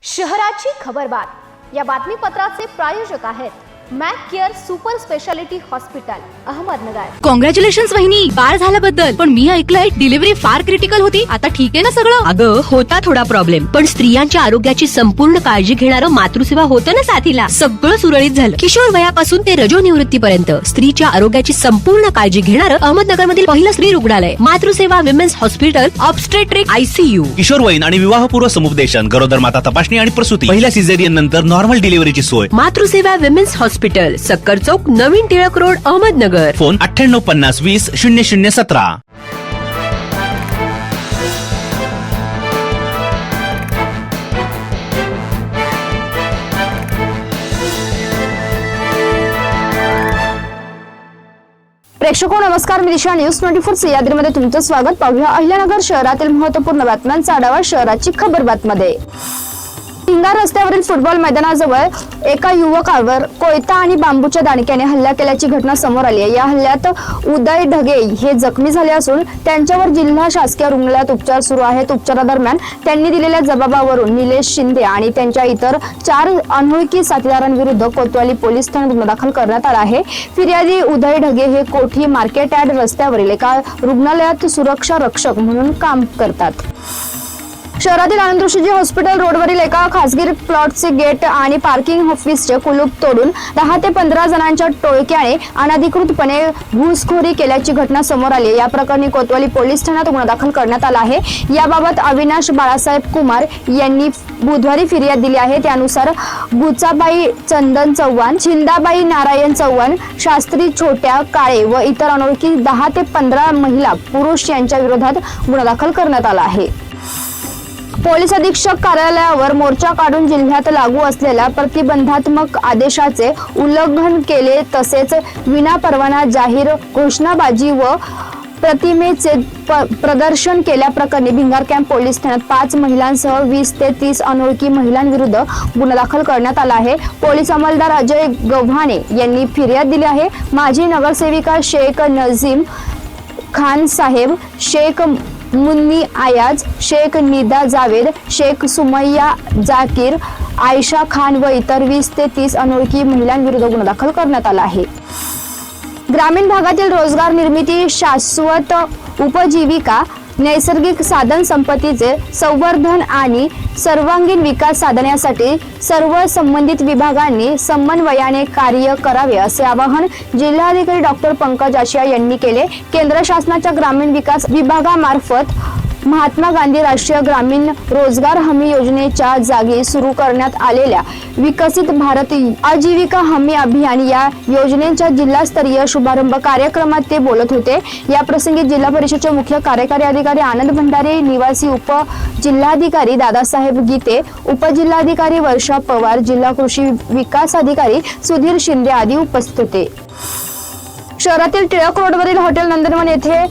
शहराची खबरबात या बातमीपत्राचे प्रायोजक आहेत Mac care super speciality hospital Ahmednagar. Congratulations वहिनी, बाळ झाल्याबद्दल। पण मी ऐकलंय डिलिव्हरी फार क्रिटिकल होती। आता ठीक आहे ना सगळं? अगं होता थोडा प्रॉब्लेम, पण स्त्रियांच्या आरोग्याची संपूर्ण काळजी घेणारं मातृसेवा होतं ना साथीला। सगळं सुरळीत झालं। किशोर वयापासून ते रजोनिवृत्तीपर्यंत स्त्रीच्या आरोग्याची संपूर्ण काळजी घेणारं अहमदनगर मधील पहिलं स्त्री रुग्णालय Matruseva women's hospital obstetric ICU। किशोरवयीन आणि विवाहपूर्व समुपदेशन, गरोदर माता तपासणी आणि प्रसूती, पहिल्या सिझेरियन नंतर नॉर्मल डिलिव्हरीची सोय। मातृसेवा विमेन्स हॉस्पिटल, सक्कर चौक, नवीन टिळक रोड, अहमदनगर। फोन 9850 20 0017। प्रेक्षको नमस्कार, मी दिशा न्यूज 24 सह्याद्रीमध्ये तुमचं स्वागत। पाहूया अहिल्यानगर शहरातील महत्त्वपूर्ण बातम्यांचा आढावा शहराची खबरबातमध्ये। हिंगार रस्त्यावरील फुटबॉल मैदानाजवळ एका युवकावर कोयता आणि बांबूच्या दांडक्याने हल्ला केल्याची घटना समोर आली आहे। या हल्ल्यात उदय ढगे हे जखमी झाले असून त्यांच्यावर जिल्हा शासकीय रुग्णालयात उपचार सुरू आहेत। उपचारादरम्यान त्यांनी दिलेल्या जबाबावरून निलेश शिंदे आणि त्यांच्या इतर 4 अनोळखी साथीदारांविरुद्ध कोतवाली पोलीस ठाण्यात गुन्हा दाखल करण्यात आला आहे। फिर्यादी उदय ढगे हे कोठी मार्केट यार्ड रस्त्यावरील एका रुग्णालयात सुरक्षा रक्षक म्हणून काम करतात। शहरातील आनंदऋषीजी हॉस्पिटल रोडवरील एका खासगी प्लॉटचे गेट आणि पार्किंग ऑफिसचे कुलूप तोडून 10 ते 15 जणांच्या टोळक्याने अनधिकृतपणे घुसखोरी केल्याची घटना समोर आली आहे। या प्रकरणी कोतवाली पोलीस ठाण्यात गुन्हा दाखल करण्यात आला आहे। याबाबत अविनाश बाळासाहेब कुमार यांनी बुधवारी फिर्याद दिली आहे। त्यानुसार गुचाबाई चंदन चव्हाण, छिंदाबाई नारायण चव्हाण, शास्त्री छोट्या काळे व इतर अनोळखी 10 ते 15 महिला पुरुष यांच्या विरोधात गुन्हा दाखल करण्यात आला आहे। पोलीस अधीक्षक कार्यालयावर मोर्चा काढून जिल्ह्यात लागू असलेल्या प्रतिबंधात्मक आदेशाचे उल्लंघन केले तसेच विनापरवाना जाहीर घोषणाबाजी व प्रतिमेचे प्रदर्शन केल्याप्रकरणी भिंगार कॅम्प पोलीस ठाण्यात 5 महिलांसह 20 ते 30 अनोळखी महिलांविरुद्ध गुन्हा दाखल करण्यात आला आहे। पोलीस अंमलदार अजय गव्हाणे यांनी फिर्याद दिली आहे। माजी नगरसेविका शेख नजीम खान साहेब, शेख मुन्नी आयाज, शेख निदा जावेद, शेख सुमैया जाकीर, आयशा खान व इतर 20 ते 30 अनोळखी महिलांविरुद्ध गुन्हा दाखल करण्यात आला आहे। ग्रामीण भागातील रोजगार निर्मिती, शाश्वत उपजीविका, नैसर्गिक साधन संपत्तीचे संवर्धन आणि सर्वांगीण विकास साधण्यासाठी सर्व संबंधित विभागांनी समन्वयाने कार्य करावे असे आवाहन जिल्हाधिकारी डॉक्टर पंकज आशिया यांनी केले। केंद्र शासनाच्या ग्रामीण विकास विभागामार्फत महात्मा गांधी राष्ट्रीय ग्रामीण रोजगार हमी योजनेच्या जागी सुरू करण्यात आलेल्या विकसित भारत आजीविका हमी अभियान या योजनेच्या जिल्हास्तरीय शुभारंभ कार्यक्रमात ते बोलत होते। या प्रसंगी जिल्हा परिषदेचे मुख्य कार्यकारी अधिकारी आनंद भंडारे, निवासी उप जिल्हाधिकारी दादासाहेब गीते, उपजिल्हाधिकारी वर्षा पवार, जिल्हा कृषी विकास अधिकारी सुधीर शिंदे आदी उपस्थित होते। शहरातील टिळक रोडवरील हॉटेल नंदनवन येथे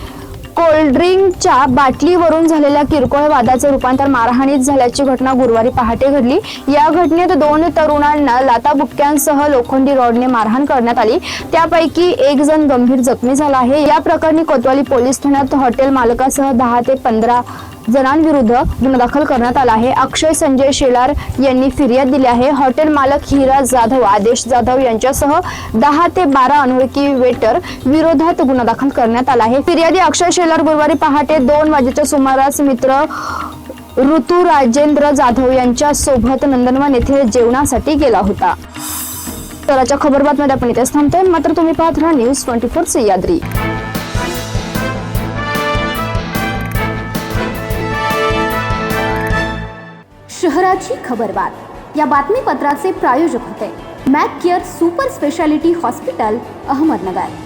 कोल्ड्रिंकच्या बाटलीवरून झालेल्या किरकोळ वादाचे रूपांतर मारहाणीत झाल्याची घटना गुरुवारी पहाटे घडली। या घटनेत 2 तरुणांना लाताबुक्क्यांसह लोखंडी रॉडने मारहाण करण्यात आली। त्यापैकी 1 जण गंभीर जखमी झाला आहे। या प्रकरणी कोतवाली पोलीस ठाण्यात हॉटेल मालकासह 10 ते 15 जणांविरुद्ध गुन्हा दाखल करण्यात आला आहे। अक्षय संजय शेलार यांनी फिर्याद दिली आहे। हॉटेल मालक हिरा जाधव, आदेश जाधव यांच्यासह 10 ते 12 अनोळखी वेटर विरोधात गुन्हा दाखल करण्यात आला आहे। फिर्यादी अक्षय शेलार गुरुवारी पहाटे 2 वाजेच्या सुमारास मित्र ऋतू राजेंद्र जाधव यांच्या सोबत नंदनवन येथे जेवणासाठी गेला होता। तरच्या खबरबातमध्ये आपण इथेच थांबतोय, मात्र तुम्ही पाहत राहा न्यूज 24 सह्याद्री। शहराची खबरबात या बातमीपत्राचे प्रायोजक होते Mac care super speciality hospital Ahmednagar.